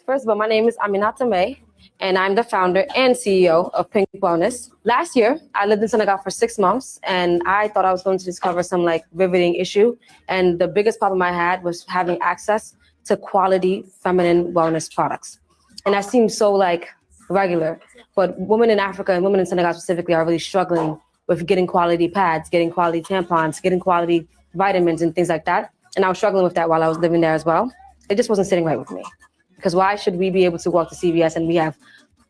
First of all, my name is Aminata Mbaye, and I'm the founder and CEO of PYNK Wellness. Last year, I lived in Senegal for 6 months, and I thought I was going to discover some riveting issue. And the biggest problem I had was having access to quality feminine wellness products. And that seems so regular, but women in Africa and women in Senegal specifically are really struggling with getting quality pads, getting quality tampons, getting quality vitamins and things like that. And I was struggling with that while I was living there as well. It just wasn't sitting right with me. Because why should we be able to walk to CVS and we have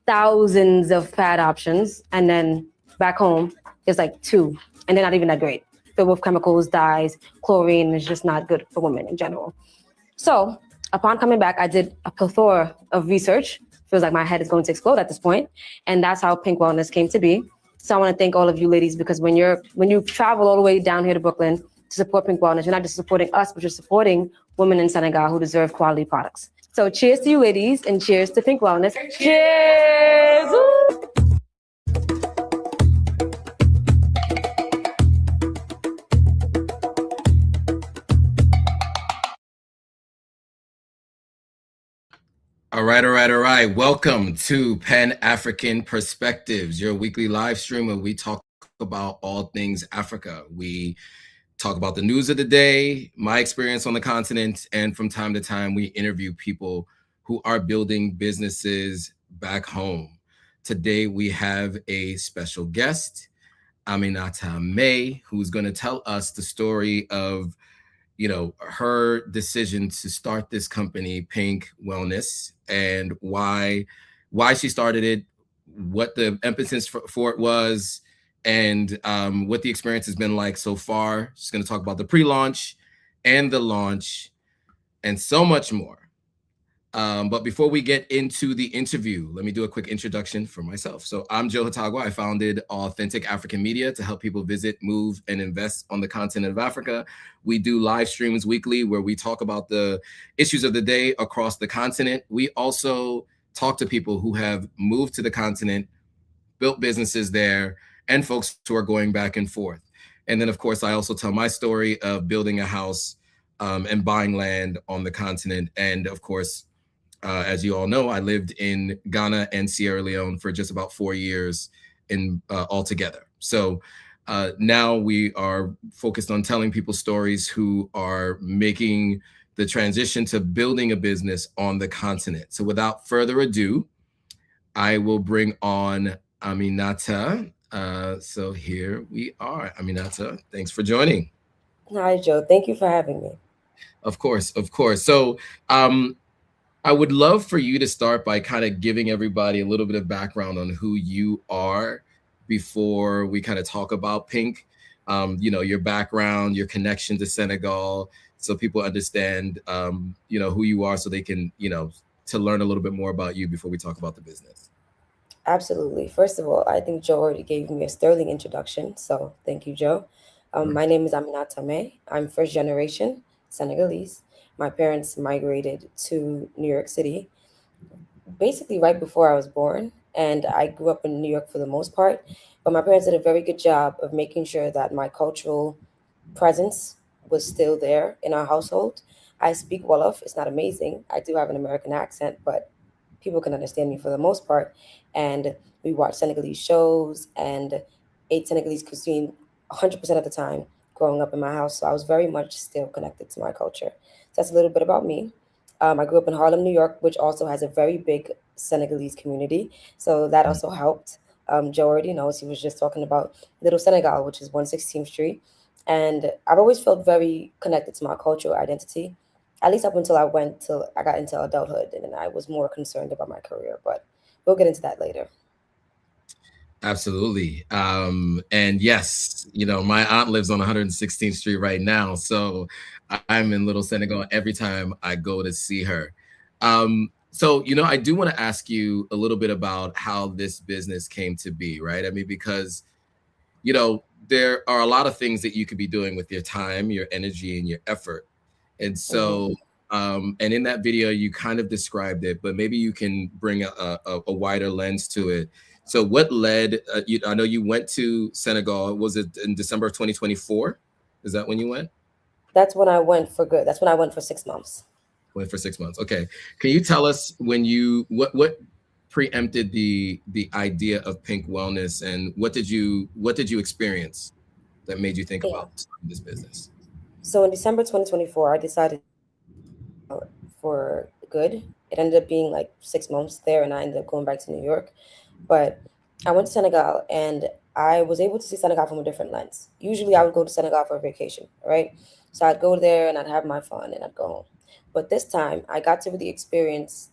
thousands of pad options, and then back home there's two, and they're not even that great, filled with chemicals, dyes, chlorine, and it's just not good for women in general. So upon coming back, I did a plethora of research. Feels like my head is going to explode at this point, and that's how PYNK Wellness came to be. So I want to thank all of you ladies, because when you travel all the way down here to Brooklyn to support PYNK Wellness, you're not just supporting us, but you're supporting women in Senegal who deserve quality products. So cheers to you ladies, and cheers to PYNK Wellness. Cheers! All right. Welcome to Pan-African Perspectives, your weekly live stream where we talk about all things Africa. We talk about the news of the day, my experience on the continent, and from time to time, we interview people who are building businesses back home. Today, we have a special guest, Aminata Mbaye, who's going to tell us the story of her decision to start this company, PYNK Wellness, and why she started it, what the impetus for it was, and what the experience has been like so far. She's going to talk about the pre-launch and the launch and so much more. But before we get into the interview, let me do a quick introduction for myself. So I'm Joe Hatagwa. I founded Authentic African Media to help people visit, move, and invest on the continent of Africa. We do live streams weekly where we talk about the issues of the day across the continent. We also talk to people who have moved to the continent, built businesses there, and folks who are going back and forth. And then, of course, I also tell my story of building a house and buying land on the continent. And of course, as you all know, I lived in Ghana and Sierra Leone for just about 4 years altogether. So now we are focused on telling people stories who are making the transition to building a business on the continent. So without further ado, I will bring on Aminata. So here we are. Aminata, thanks for joining. Hi, Joe. Thank you for having me. Of course. So I would love for you to start by kind of giving everybody a little bit of background on who you are before we kind of talk about PYNK. Your background, your connection to Senegal, so people understand, who you are, so they can, to learn a little bit more about you before we talk about the business. Absolutely. First of all, I think Joe already gave me a sterling introduction, so thank you, Joe. My name is Aminata Mbaye. I'm first generation Senegalese. My parents migrated to New York City basically right before I was born, and I grew up in New York for the most part. But my parents did a very good job of making sure that my cultural presence was still there in our household. I speak Wolof. It's not amazing. I do have an American accent, but people can understand me for the most part. And we watched Senegalese shows and ate Senegalese cuisine 100% of the time growing up in my house. So I was very much still connected to my culture. So that's a little bit about me. I grew up in Harlem, New York, which also has a very big Senegalese community. So that also helped. Joe already knows. He was just talking about Little Senegal, which is 116th Street. And I've always felt very connected to my cultural identity, at least up until I got into adulthood, and then I was more concerned about my career. But we'll get into that later. Absolutely. And yes, my aunt lives on 116th Street right now. So I'm in Little Senegal every time I go to see her. So, I do want to ask you a little bit about how this business came to be, right? I mean, because, there are a lot of things that you could be doing with your time, your energy, and your effort. And so, and in that video, you kind of described it, but maybe you can bring a wider lens to it. So what led, I know you went to Senegal, was it in December of 2024? Is that when you went? That's when I went for good. That's when I went for 6 months. Went for 6 months. Okay. Can you tell us when what preempted the idea of PYNK Wellness, and what did you experience that made you think Yeah. about starting this business? So in December 2024, I decided for good. It ended up being like 6 months there, and I ended up going back to New York. But I went to Senegal, and I was able to see Senegal from a different lens. Usually, I would go to Senegal for a vacation, right? So I'd go there and I'd have my fun and I'd go home. But this time, I got to really experience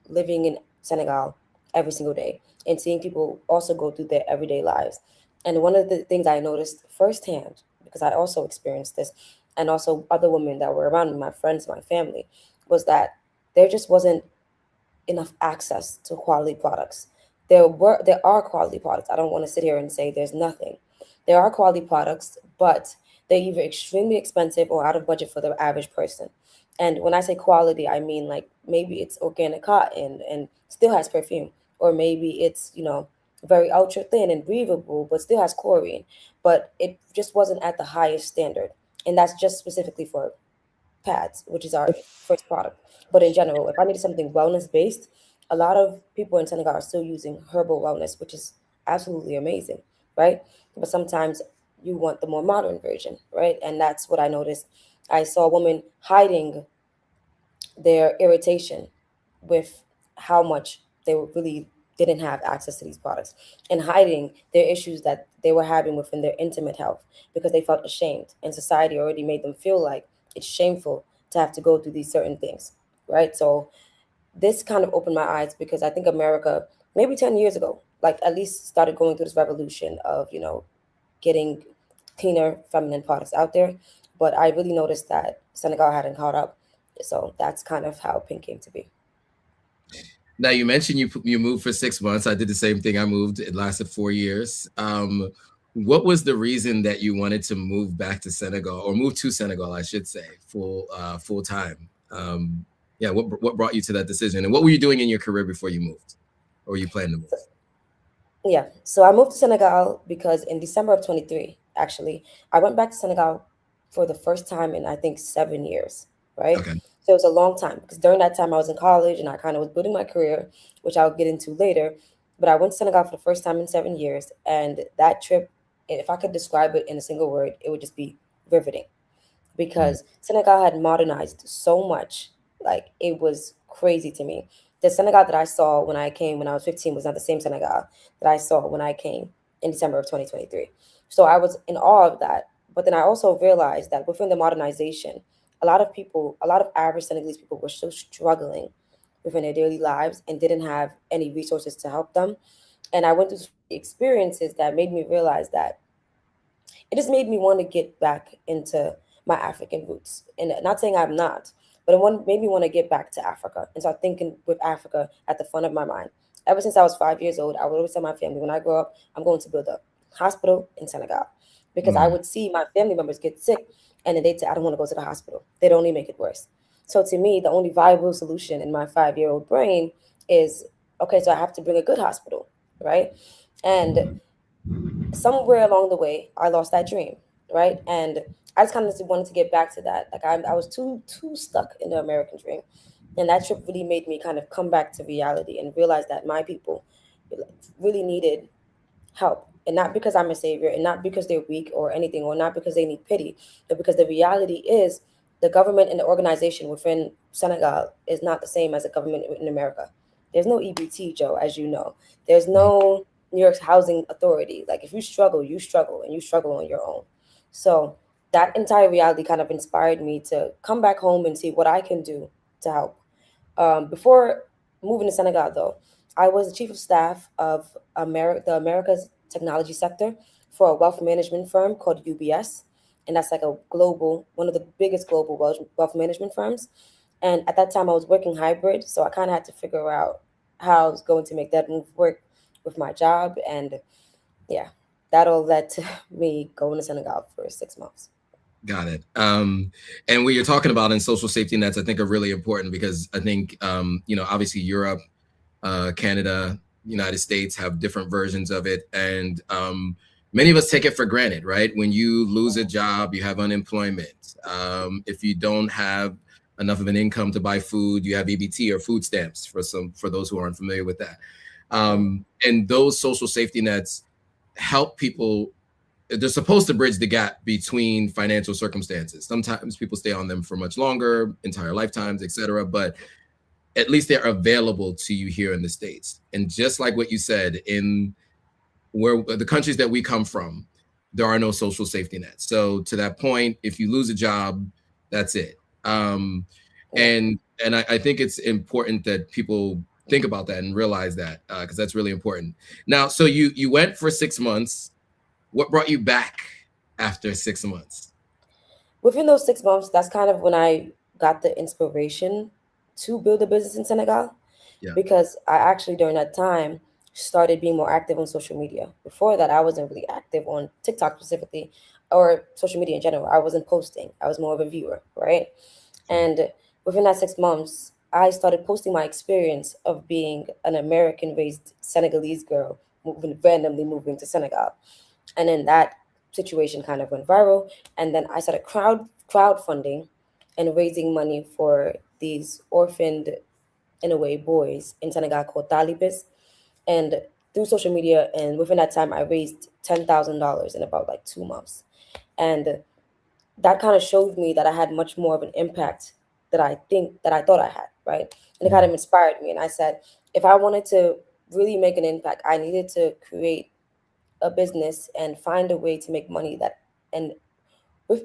living in Senegal every single day and seeing people also go through their everyday lives. And one of the things I noticed firsthand, because I also experienced this, and also other women that were around me, my friends, my family, was that there just wasn't enough access to quality products. There are quality products. I don't want to sit here and say there's nothing. There are quality products, but they're either extremely expensive or out of budget for the average person. And when I say quality, I mean like maybe it's organic cotton and still has perfume, or maybe it's very ultra thin and breathable, but still has chlorine. But it just wasn't at the highest standard, and that's just specifically for pads, which is our first product. But in general, if I needed something wellness based, a lot of people in Senegal are still using herbal wellness, which is absolutely amazing, right? But sometimes you want the more modern version, right? And that's what I noticed. I saw women hiding their irritation with how much they really didn't have access to these products, and hiding their issues that they were having within their intimate health because they felt ashamed, and society already made them feel like it's shameful to have to go through these certain things, right? So this kind of opened my eyes, because I think America maybe 10 years ago like at least started going through this revolution of getting cleaner feminine products out there. But I really noticed that Senegal hadn't caught up. So that's kind of how PYNK came to be. Now, you mentioned you moved for 6 months. I did the same thing. I moved. It lasted 4 years. What was the reason that you wanted to move back to Senegal, or move to Senegal, I should say, full time? Yeah, what brought you to that decision, and what were you doing in your career before you moved, or you planned to move? Yeah, so I moved to Senegal because in December of 23, actually, I went back to Senegal for the first time in I think 7 years, right? Okay. So it was a long time, because during that time I was in college and I kind of was building my career, which I'll get into later. But I went to Senegal for the first time in 7 years, and that trip, if I could describe it in a single word, it would just be riveting, Mm. because Senegal had modernized so much. Like it was crazy to me. The Senegal that I saw when I came when I was 15 was not the same Senegal that I saw when I came in December of 2023. So I was in awe of that. But then I also realized that within the modernization, a lot of people, a lot of average Senegalese people were still struggling within their daily lives and didn't have any resources to help them. And I went through experiences that made me realize that it just made me want to get back into my African roots. And not saying I'm not, but made me want to get back to Africa and start thinking with Africa at the front of my mind. Ever since I was 5 years old, I would always tell my family, when I grow up, I'm going to build a hospital in Senegal, because I Mm. would see my family members get sick and then they'd say, I don't want to go to the hospital. They'd only make it worse. So to me, the only viable solution in my 5-year-old brain is, okay, so I have to bring a good hospital, right? And somewhere along the way, I lost that dream, right? And I just kind of wanted to get back to that. Like I was too stuck in the American dream, and that trip really made me kind of come back to reality and realize that my people really needed help, and not because I'm a savior, and not because they're weak or anything, or not because they need pity, but because the reality is the government and the organization within Senegal is not the same as the government in America. There's no EBT, Joe, as you know. There's no New York's housing authority. Like if you struggle, you struggle, and you struggle on your own. So that entire reality kind of inspired me to come back home and see what I can do to help. Before moving to Senegal, though, I was the chief of staff of the America's technology sector for a wealth management firm called UBS, and that's like a global, one of the biggest global wealth management firms. And at that time, I was working hybrid, so I kind of had to figure out how I was going to make that move work with my job, and yeah, that all led to me going to Senegal for 6 months. Got it. And what you're talking about in social safety nets, I think, are really important, because I think, obviously Europe, Canada, United States have different versions of it. And many of us take it for granted, right? When you lose a job, you have unemployment. If you don't have enough of an income to buy food. You have EBT or food stamps for those who aren't familiar with that. And those social safety nets help people. They're supposed to bridge the gap between financial circumstances. Sometimes people stay on them for much longer, entire lifetimes, etc. But at least they're available to you here in the States. And just like what you said, in where the countries that we come from, there are no social safety nets. So to that point, if you lose a job, that's it. And I think it's important that people think about that and realize that, because that's really important. Now, so you went for 6 months. What brought you back after 6 months? Within those 6 months, that's kind of when I got the inspiration to build a business in Senegal. Yeah. Because I actually, during that time, started being more active on social media. Before that, I wasn't really active on TikTok specifically, or social media in general. I wasn't posting. I was more of a viewer, right? And within that 6 months, I started posting my experience of being an American-raised Senegalese girl randomly moving to Senegal. And then that situation kind of went viral. And then I started crowdfunding and raising money for these orphaned, in a way, boys in Senegal called Talibis. And through social media, and within that time, I raised $10,000 in about like 2 months. And that kind of showed me that I had much more of an impact that I thought I had, right? And it kind of inspired me. And I said, if I wanted to really make an impact, I needed to create a business and find a way to make money that, and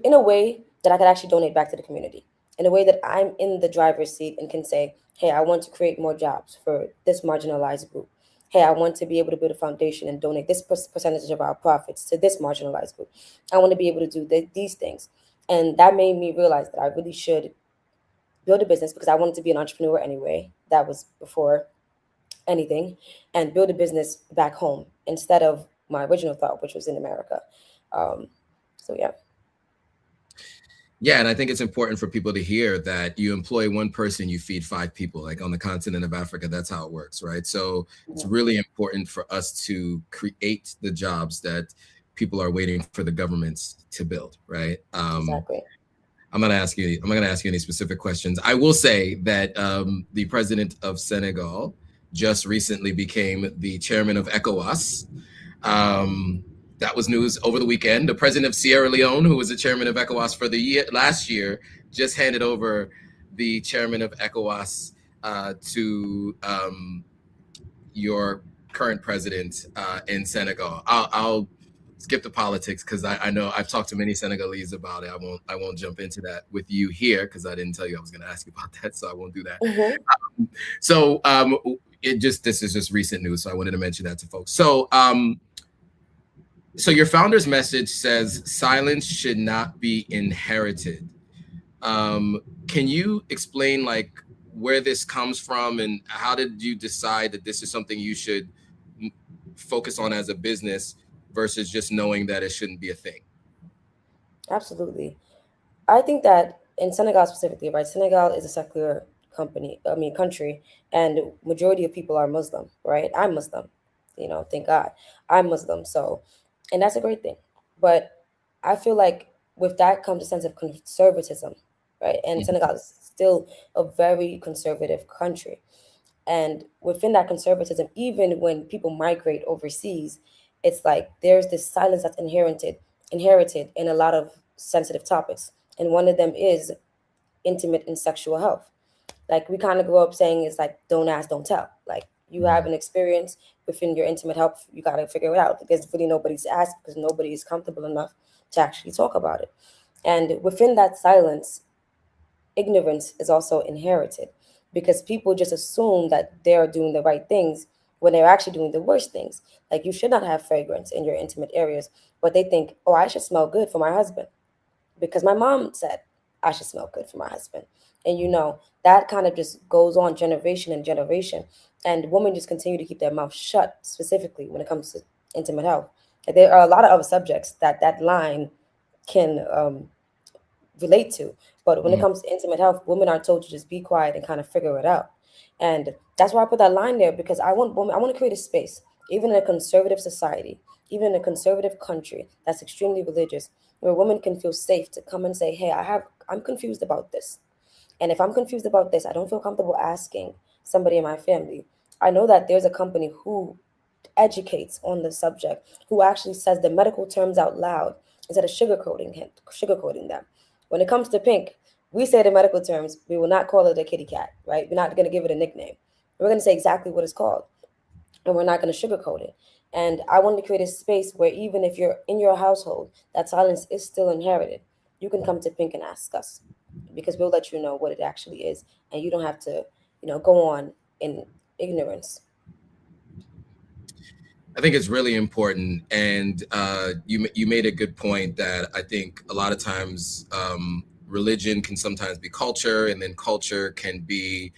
in a way that I could actually donate back to the community, in a way that I'm in the driver's seat and can say, hey, I want to create more jobs for this marginalized group. Hey, I want to be able to build a foundation and donate this percentage of our profits to this marginalized group. I want to be able to do these things. And that made me realize that I really should build a business, because I wanted to be an entrepreneur anyway. That was before anything, and build a business back home instead of my original thought, which was in America. So yeah. Yeah, and I think it's important for people to hear that you employ one person, you feed 5 people. Like on the continent of Africa, that's how it works, right? So it's really important for us to create the jobs that people are waiting for the governments to build, right? Exactly. I'm not gonna ask you any specific questions. I will say that the president of Senegal just recently became the chairman of ECOWAS. That was news over the weekend. The president of Sierra Leone, who was the chairman of ECOWAS for the last year, just handed over the chairman of ECOWAS to your current president in Senegal. I'll skip the politics because I know I've talked to many Senegalese about it. I won't jump into that with you here because I didn't tell you I was going to ask you about that, so I won't do that. This is just recent news, so I wanted to mention that to folks. So your founder's message says silence should not be inherited. Can you explain like where this comes from and how did you decide that this is something you should focus on as a business versus just knowing that it shouldn't be a thing? Absolutely. I think that in Senegal specifically, right? Senegal is a secular country, and majority of people are Muslim, right? I'm Muslim, thank God. I'm Muslim. So, and that's a great thing. But I feel like with that comes a sense of conservatism, right? And Senegal is still a very conservative country. And within that conservatism, even when people migrate overseas, it's like there's this silence that's inherited in a lot of sensitive topics. And one of them is intimate and sexual health. Like we kind of grow up saying it's like, don't ask, don't tell. Like you have an experience within your intimate health, you got to figure it out. There's really nobody's asked because nobody is comfortable enough to actually talk about it. And within that silence, ignorance is also inherited because people just assume that they're doing the right things when they're actually doing the worst things. Like you should not have fragrance in your intimate areas, but they think, oh, I should smell good for my husband because my mom said I should smell good for my husband. And that kind of just goes on generation and generation. And women just continue to keep their mouth shut, specifically when it comes to intimate health. And there are a lot of other subjects that line can relate to. But when it comes to intimate health, women are told to just be quiet and kind of figure it out. And that's why I put that line there, because I want to create a space, even in a conservative society, even in a conservative country that's extremely religious, where women can feel safe to come and say, hey, I'm confused about this. And if I'm confused about this, I don't feel comfortable asking somebody in my family. I know that there's a company who educates on the subject, who actually says the medical terms out loud instead of sugarcoating them. When it comes to pink, we say the medical terms. We will not call it a kitty cat, right? We're not going to give it a nickname. We're going to say exactly what it's called, and we're not going to sugarcoat it. And I want to create a space where even if you're in your household, that silence is still inherited. You can come to Pink and ask us, because we'll let you know what it actually is, and you don't have to, go on in ignorance. I think it's really important, and you made a good point that I think a lot of times religion can sometimes be culture, and then culture can be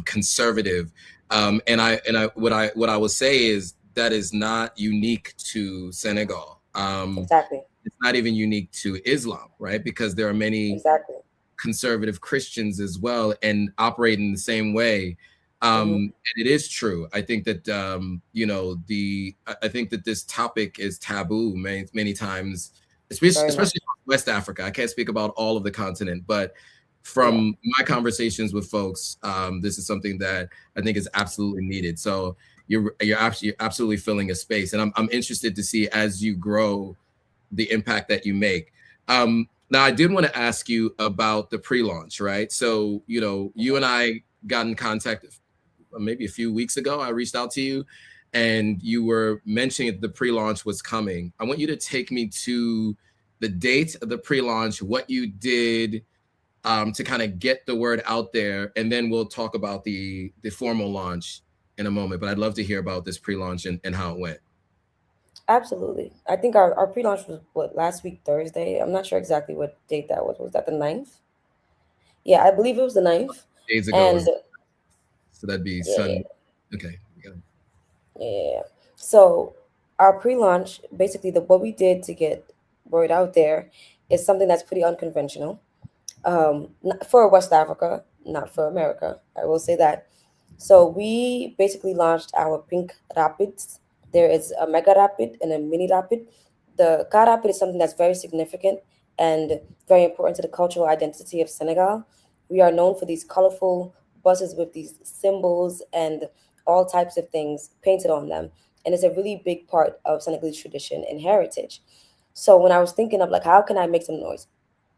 conservative. And I what I will say is that is not unique to Senegal. Exactly. It's not even unique to Islam, right? Because there are many Exactly. conservative Christians as well and operate in the same way. Hmm. And it is true. I think that I think that this topic is taboo many times, Very much. especially West Africa. I can't speak about all of the continent, but Yeah. from my conversations with folks, this is something that I think is absolutely needed. So you're absolutely filling a space, and I'm interested to see as you grow the impact that you make. Now, I did want to ask you about the pre-launch, right? So, you and I got in contact maybe a few weeks ago. I reached out to you, and you were mentioning that the pre-launch was coming. I want you to take me to the date of the pre-launch, what you did to kind of get the word out there, and then we'll talk about the formal launch in a moment. But I'd love to hear about this pre-launch and how it went. Absolutely. I think our pre-launch was what, last week Thursday. I'm not sure exactly what date that was. Was that the ninth? Yeah, I believe it was the ninth. Days ago And was so that'd be yeah, Sun. Okay. yeah. So our pre-launch, basically, the what we did to get word out there is something that's pretty unconventional. For West Africa, not for America. I will say that. So we basically launched our Pink Rapids. There is a Mega Rapid and a Mini Rapid. The Car Rapid is something that's very significant and very important to the cultural identity of Senegal. We are known for these colorful buses with these symbols and all types of things painted on them. And it's a really big part of Senegalese tradition and heritage. So when I was thinking of like, how can I make some noise?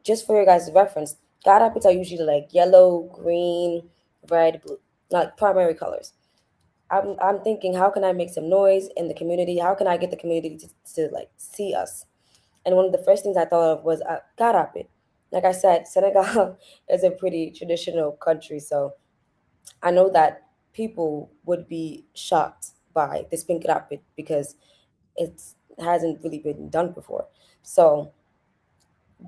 Just for your guys' reference, God apples are usually like yellow, green, red, blue, like primary colors. I'm thinking, how can I make some noise in the community? How can I get the community to like see us? And one of the first things I thought of was God apple. Like I said, Senegal is a pretty traditional country, so I know that people would be shocked by this pink rapid because it hasn't really been done before. So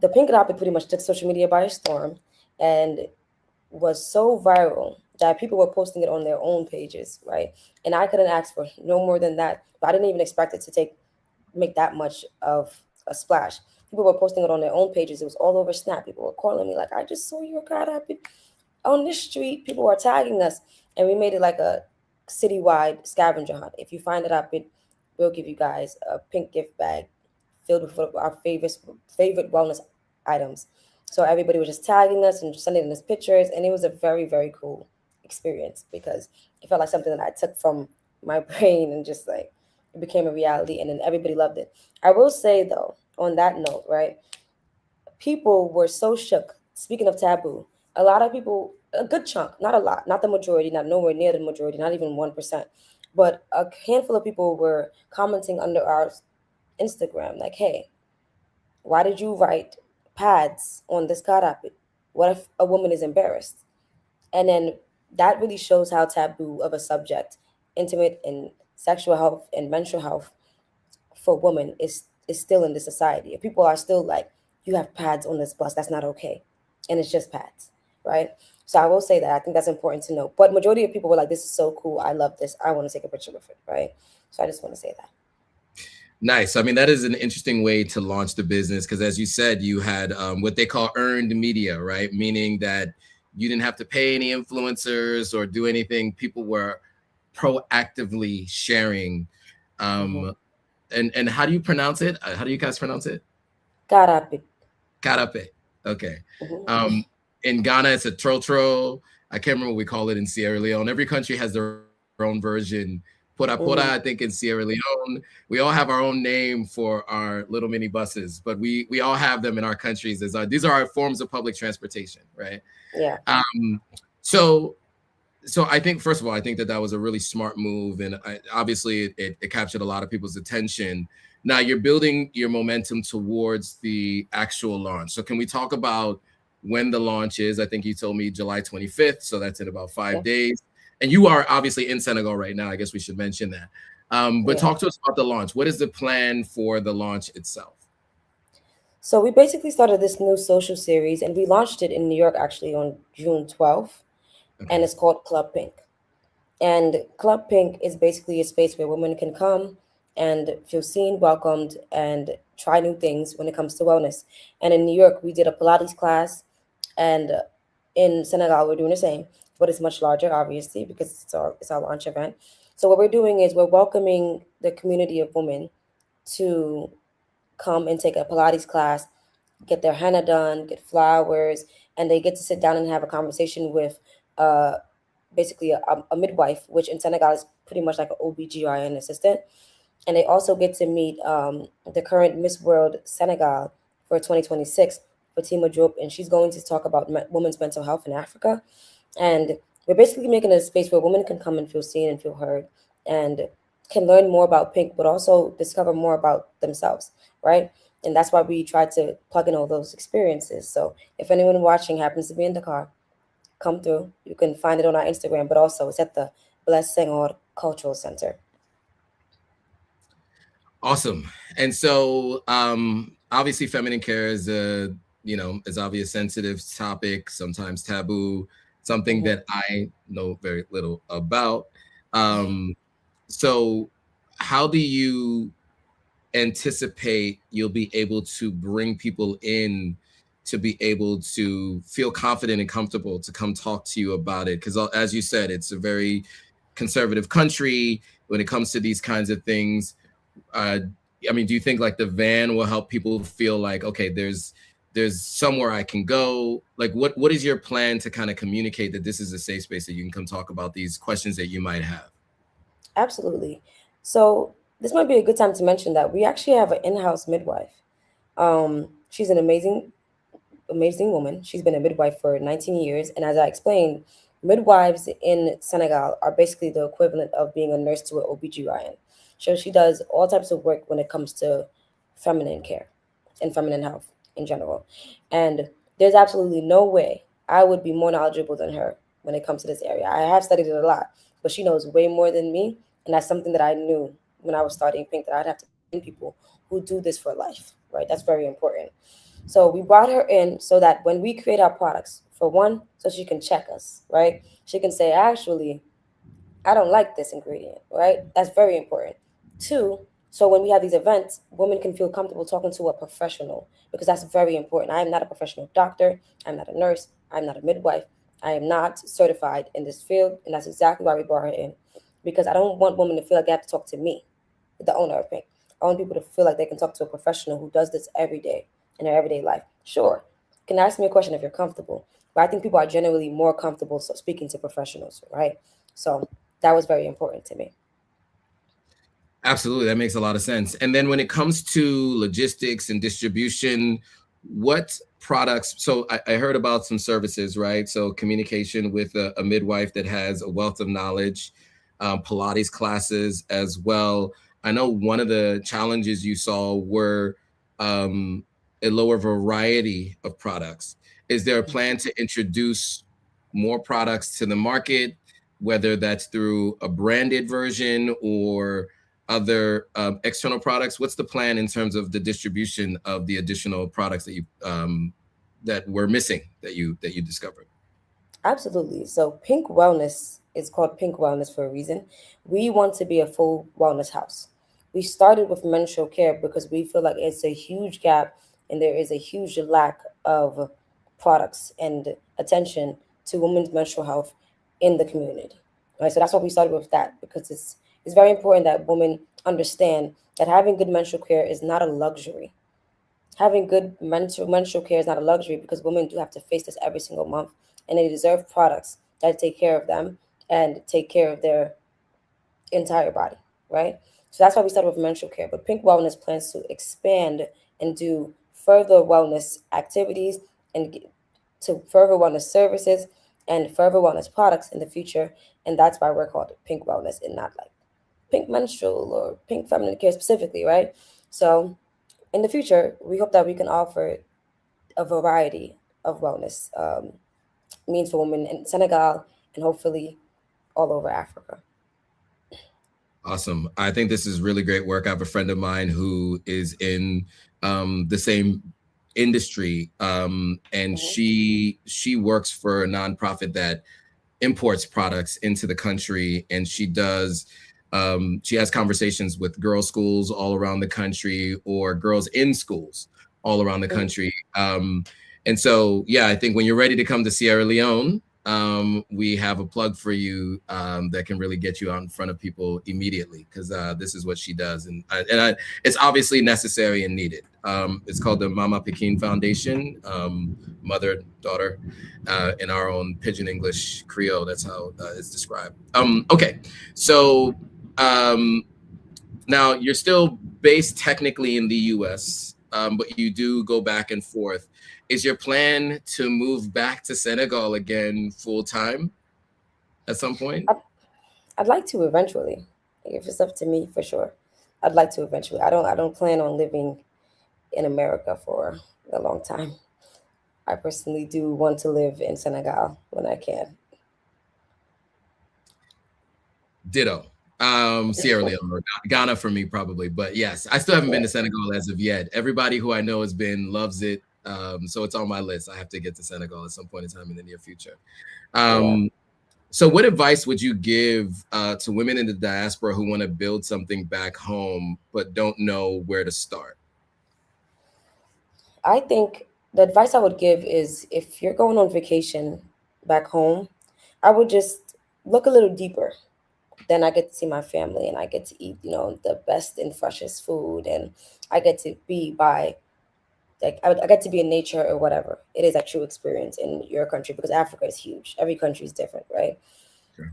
the pink rapid pretty much took social media by storm and was so viral that people were posting it on their own pages, right? And I couldn't ask for no more than that. But I didn't even expect it to make that much of a splash. People were posting it on their own pages. It was all over Snap. People were calling me like, "I just saw your car rapid on this street." People were tagging us, and we made it like a citywide scavenger hunt. If you find it rapid, we'll give you guys a pink gift bag filled with our favorite wellness items. So everybody was just tagging us and sending us pictures, and it was a very very cool experience because it felt like something that I took from my brain and just like it became a reality, and then everybody loved it. I will say though, on that note, right? People were so shook. Speaking of taboo, a lot of people, a good chunk, not a lot, not the majority, not nowhere near the majority, not even 1%, but a handful of people were commenting under our Instagram, like, hey, why did you write pads on this karapit? What if a woman is embarrassed? And then that really shows how taboo of a subject, intimate and sexual health and menstrual health for women is still in the society. If people are still like, you have pads on this bus, that's not okay. And it's just pads, right? So I will say that I think that's important to know. But majority of people were like, this is so cool. I love this. I want to take a picture with it, right? So I just want to say that. Nice. I mean, that is an interesting way to launch the business because, as you said, you had what they call earned media, right? Meaning that you didn't have to pay any influencers or do anything. People were proactively sharing. Mm-hmm. And how do you pronounce it? How do you guys pronounce it? Karapit. Karape. Okay. Mm-hmm. Um, In Ghana, it's a trotro. I can't remember what we call it in Sierra Leone. Every country has their own version. Pora pora, I think in Sierra Leone. We all have our own name for our little mini buses, but we all have them in our countries. These are our forms of public transportation, right? Yeah. So I think, first of all, I think that was a really smart move, and obviously it captured a lot of people's attention. Now you're building your momentum towards the actual launch. So can we talk about when the launch is? I think you told me July 25th, so that's in about 5 days. And you are obviously in Senegal right now. I guess we should mention that. But talk to us about the launch. What is the plan for the launch itself? So we basically started this new social series, and we launched it in New York actually on June 12th, and it's called Club PYNK. And Club PYNK is basically a space where women can come and feel seen, welcomed, and try new things when it comes to wellness. And in New York, we did a Pilates class, and in Senegal, we're doing the same, but it's much larger, obviously, because it's our launch event. So what we're doing is we're welcoming the community of women to come and take a Pilates class, get their henna done, get flowers, and they get to sit down and have a conversation with basically a midwife, which in Senegal is pretty much like an OBGYN assistant. And they also get to meet the current Miss World Senegal for 2026, Fatima Diop, and she's going to talk about women's mental health in Africa. And we're basically making a space where women can come and feel seen and feel heard and can learn more about PYNK, but also discover more about themselves, right? And that's why we try to plug in all those experiences. So if anyone watching happens to be in the car, come through. You can find it on our Instagram, but also it's at the Bless Senghor Cultural Center. Awesome. And so obviously feminine care is is obviously a sensitive topic, sometimes taboo, something that I know very little about. So how do you anticipate you'll be able to bring people in to be able to feel confident and comfortable to come talk to you about it? Because as you said, it's a very conservative country when it comes to these kinds of things. I mean, do you think like the van will help people feel like, okay, there's somewhere I can go? Like what is your plan to kind of communicate that this is a safe space that you can come talk about these questions that you might have? Absolutely. So this might be a good time to mention that we actually have an in-house midwife. She's an amazing woman. She's been a midwife for 19 years. And as I explained, midwives in Senegal are basically the equivalent of being a nurse to an OBGYN. So she does all types of work when it comes to feminine care and feminine health in general. And there's absolutely no way I would be more knowledgeable than her when it comes to this area. I have studied it a lot, but she knows way more than me. And that's something that I knew when I was starting PYNK, that I'd have to train people who do this for life, right? That's very important. So we brought her in so that when we create our products, for one, so she can check us, right? She can say, actually, I don't like this ingredient, right? That's very important. Two, so when we have these events, women can feel comfortable talking to a professional, because that's very important. I am not a professional doctor. I'm not a nurse. I'm not a midwife. I am not certified in this field. And that's exactly why we brought her in, because I don't want women to feel like they have to talk to me, the owner of PYNK. I want people to feel like they can talk to a professional who does this every day in their everyday life. Sure, you can ask me a question if you're comfortable, but I think people are generally more comfortable speaking to professionals, right? So that was very important to me. Absolutely, that makes a lot of sense. And then when it comes to logistics and distribution, what products? So I heard about some services, right? So communication with a midwife that has a wealth of knowledge, Pilates classes as well. I know one of the challenges you saw were a lower variety of products. Is there a plan to introduce more products to the market, whether that's through a branded version or other external products? What's the plan in terms of the distribution of the additional products that you that were missing that you discovered? Absolutely. So PYNK Wellness is called PYNK Wellness for a reason. We want to be a full wellness house. We started with menstrual care because we feel like it's a huge gap and there is a huge lack of products and attention to women's menstrual health in the community. Right. So that's why we started with that, because it's very important that women understand that having good menstrual care is not a luxury. Having good menstrual care is not a luxury because women do have to face this every single month, and they deserve products that take care of them and take care of their entire body, right? So that's why we started with menstrual care. But Pink Wellness plans to expand and do further wellness activities and to further wellness services and further wellness products in the future. And that's why we're called Pink Wellness and not like Pink Menstrual or Pink Feminine Care specifically, right? So in the future, we hope that we can offer a variety of wellness means for women in Senegal and hopefully all over Africa. Awesome. I think this is really great work. I have a friend of mine who is in the same industry, and Mm-hmm. she works for a nonprofit that imports products into the country, and she has conversations with girls' schools all around the country or girls in schools all around the country. And so, yeah, I think when you're ready to come to Sierra Leone, we have a plug for you that can really get you out in front of people immediately, because this is what she does, and it's obviously necessary and needed. It's called the Mama Pekin Foundation, mother daughter, in our own Pidgin English Creole. That's how it's described. Okay, so now you're still based technically in the U.S., but you do go back and forth. Is your plan to move back to Senegal again full time at some point? I'd like to eventually. If it's up to me, for sure. I'd like to eventually. I don't plan on living in America for a long time. I personally do want to live in Senegal when I can. Ditto. Sierra Leone or Ghana for me probably, but yes, I still haven't been Yeah. to Senegal as of yet. Everybody who I know has been loves it, so it's on my list. I have to get to Senegal at some point in time in the near future. Yeah. Um, So, what advice would you give to women in the diaspora who want to build something back home but don't know where to start? I think the advice I would give is if you're going on vacation back home, I would just look a little deeper. Then I get to see my family and I get to eat, the best and freshest food, and I get to be by like I get to be in nature or whatever. It is a true experience in your country because Africa is huge. Every country is different, right? Sure.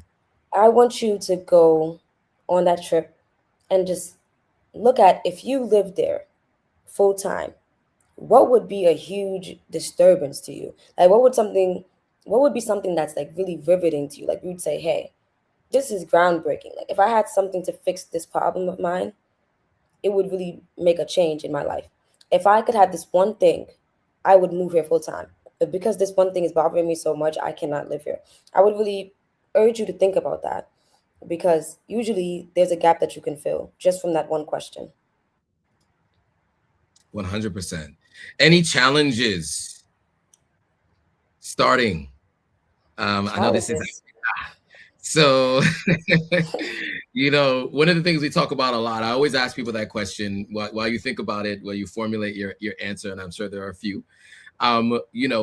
I want you to go on that trip and just look at if you lived there full time, what would be a huge disturbance to you? Like what would be something that's like really riveting to you? Like you'd say, hey, this is groundbreaking. Like if I had something to fix this problem of mine, it would really make a change in my life. If I could have this one thing, I would move here full time. But because this one thing is bothering me so much, I cannot live here. I would really urge you to think about that because usually there's a gap that you can fill just from that one question. 100%. Any challenges starting? I know this is Challenges. so, one of the things we talk about a lot, I always ask people that question while you think about it, while you formulate your answer, and I'm sure there are a few.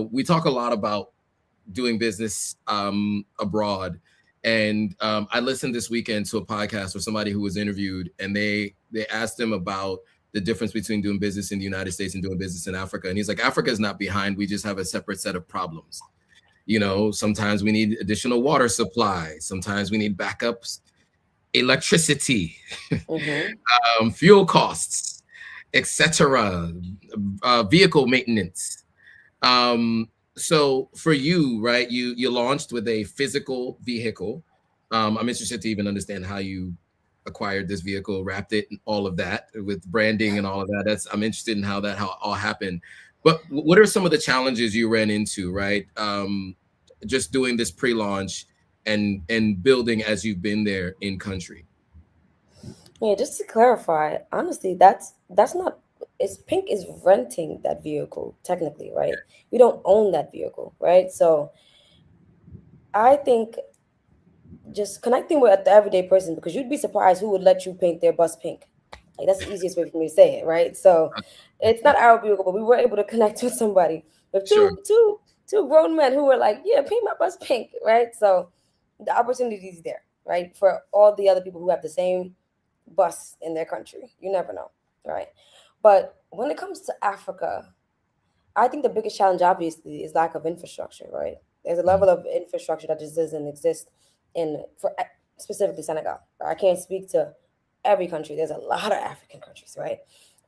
We talk a lot about doing business abroad. And I listened this weekend to a podcast where somebody who was interviewed, and they asked him about the difference between doing business in the United States and doing business in Africa. And he's like, Africa is not behind. We just have a separate set of problems. Sometimes we need additional water supply. Sometimes we need backups, electricity, Mm-hmm. fuel costs, etc., vehicle maintenance. So for you, right, you launched with a physical vehicle. I'm interested to even understand how you acquired this vehicle, wrapped it, and all of that with branding and all of that. I'm interested in how all happened. But what are some of the challenges you ran into, right? Just doing this pre-launch and building as you've been there in country. Yeah, just to clarify, honestly, that's not it's Pink is renting that vehicle technically, right? We don't own that vehicle, right? So I think just connecting with the everyday person because you'd be surprised who would let you paint their bus pink. Like that's the easiest way for me to say it, right? So it's not our vehicle, but we were able to connect with somebody with Sure. two grown men who were like, yeah, paint my bus pink, right? So the opportunity is there, right? For all the other people who have the same bus in their country. You never know, right? But when it comes to Africa, I think the biggest challenge, obviously, is lack of infrastructure. Right? There's a Mhm. level of infrastructure that just doesn't exist in for specifically Senegal. I can't speak to every country. There's a lot of African countries, right?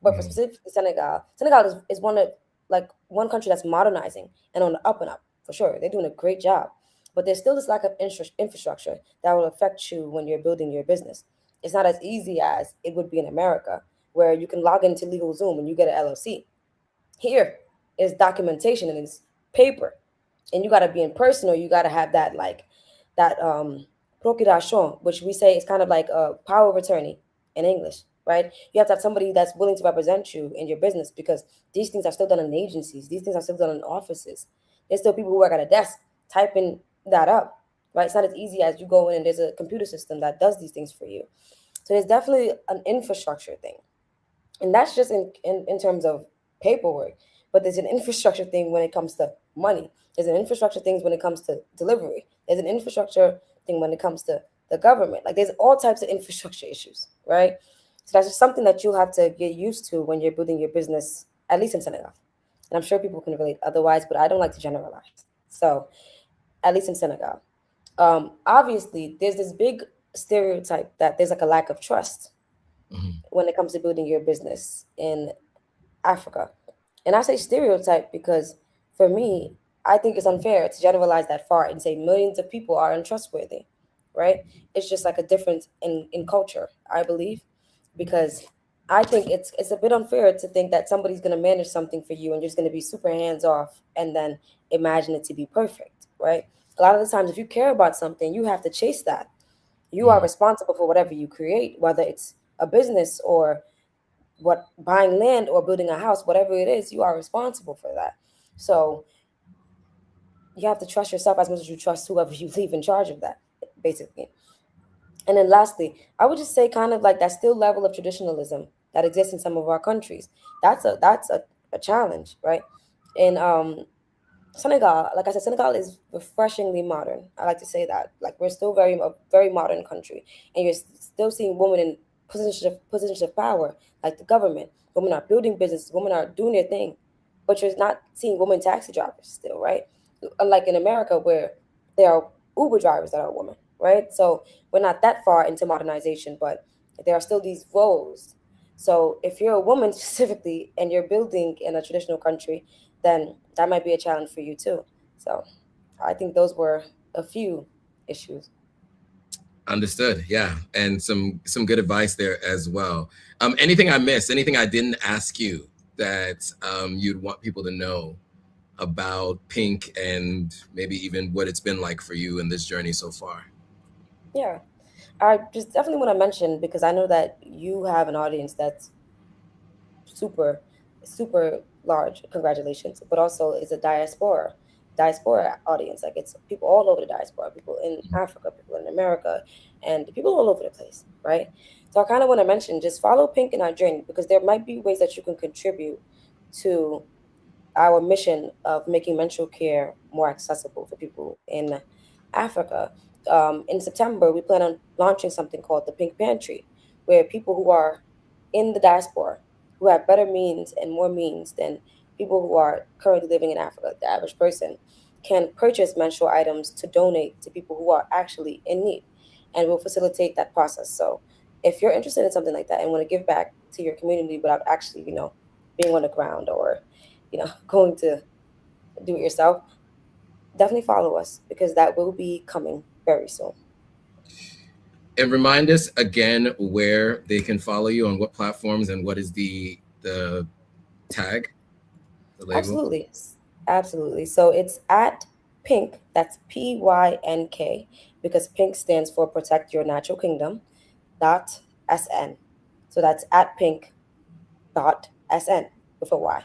But for Mhm. specifically Senegal, Senegal is one of like one country that's modernizing and on the up and up for sure. They're doing a great job, but there's still this lack of infrastructure that will affect you when you're building your business. It's not as easy as it would be in America, where you can log into Legal Zoom and you get an LLC. Here is documentation and it's paper, and you got to be in person, or you got to have that like that procuration, which we say is kind of like a power of attorney in English, right? You have to have somebody that's willing to represent you in your business, because these things are still done in agencies. These things are still done in offices. There's still people who work at a desk typing that up, right? It's not as easy as you go in and there's a computer system that does these things for you. So there's definitely an infrastructure thing, and that's just in terms of paperwork. But there's an infrastructure thing when it comes to money. There's an infrastructure things when it comes to delivery. There's an infrastructure thing when it comes to the government. Like there's all types of infrastructure issues, right? So that's just something that you'll have to get used to when you're building your business, at least in Senegal. And I'm sure people can relate otherwise, but I don't like to generalize. So at least in Senegal, obviously there's this big stereotype that there's like a lack of trust Mhm. when it comes to building your business in Africa. And I say stereotype because for me, I think it's unfair to generalize that far and say millions of people are untrustworthy, right? It's just like a difference in culture, I believe, because I think it's a bit unfair to think that somebody's going to manage something for you and you're just going to be super hands off and then imagine it to be perfect, right? A lot of the times, if you care about something, you have to chase that. You are Mhm. responsible for whatever you create, whether it's a business or what buying land or building a house, whatever it is, you are responsible for that. So you have to trust yourself as much as you trust whoever you leave in charge of that, basically. And then lastly, I would just say kind of like that still level of traditionalism that exists in some of our countries. That's a challenge, right? And Senegal, like I said, Senegal is refreshingly modern. I like to say that. Like we're still very a very modern country, and you're still seeing women in positions of power, like the government. Women are building businesses. Women are doing their thing, but you're not seeing women taxi drivers still, right? Unlike in America, where there are Uber drivers that are women, right? So we're not that far into modernization, but there are still these roles. So if you're a woman specifically and you're building in a traditional country, then that might be a challenge for you too. So I think those were a few issues. Understood. Yeah, and some good advice there as well. Anything I missed? Anything I didn't ask you that you'd want people to know about Pink and maybe even what it's been like for you in this journey so far? Yeah, I just definitely want to mention, because I know that you have an audience that's super, super large. Congratulations. But also it's a diaspora audience. Like it's people all over the diaspora, people in Africa, people in America, and people all over the place, right? So I kind of want to mention, just follow Pink in our journey, because there might be ways that you can contribute to our mission of making menstrual care more accessible for people in Africa. In September, we plan on launching something called the Pink Pantry, where people who are in the diaspora, who have better means and more means than people who are currently living in Africa, the average person, can purchase menstrual items to donate to people who are actually in need. And we'll facilitate that process. So if you're interested in something like that and want to give back to your community without actually, being on the ground or going to do it yourself, definitely follow us, because that will be coming very soon. And remind us again where they can follow you on what platforms and what is the tag, the label. Absolutely. Absolutely. So it's at Pink, that's PYNK, because Pink stands for Protect Your Natural Kingdom, dot SN. So that's at Pink dot SN with a Y.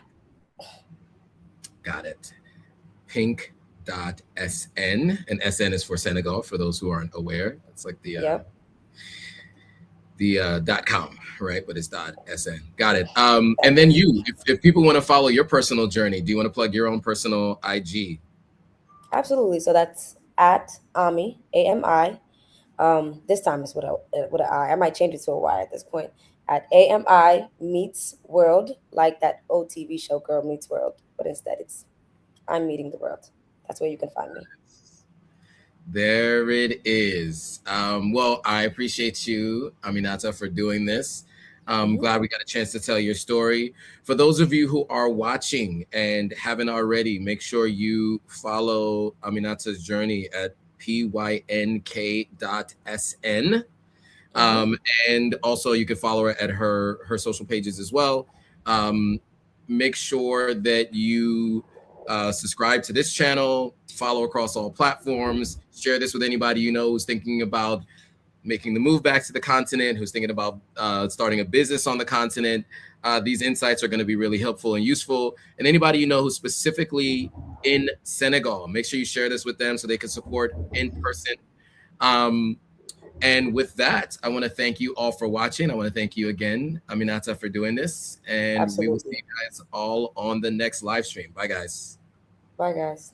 Got it. Pink.sn, and SN is for Senegal for those who aren't aware. It's like Yep. the .com, right? But it's .sn. Got it. And then you, if people want to follow your personal journey, do you want to plug your own personal IG? Absolutely. So that's at Ami, AMI. This time it's with an I. I might change it to a Y at this point. at AMI Meets World, like that old TV show Girl Meets World, but instead it's I'm Meeting the World. That's where you can find me. There it is. Well, I appreciate you, Aminata, for doing this. I'm glad we got a chance to tell your story. For those of you who are watching and haven't already, make sure you follow Aminata's journey at PYNK.SN. And also you can follow her at her social pages as well. Make sure that you subscribe to this channel, follow across all platforms, share this with anybody you know who's thinking about making the move back to the continent, who's thinking about starting a business on the continent. These insights are going to be really helpful and useful. And anybody you know who's specifically in Senegal, make sure you share this with them so they can support in person. And with that, I want to thank you all for watching. I want to thank you again, Aminata, for doing this. And we will see you guys all on the next live stream. Bye, guys. Bye, guys.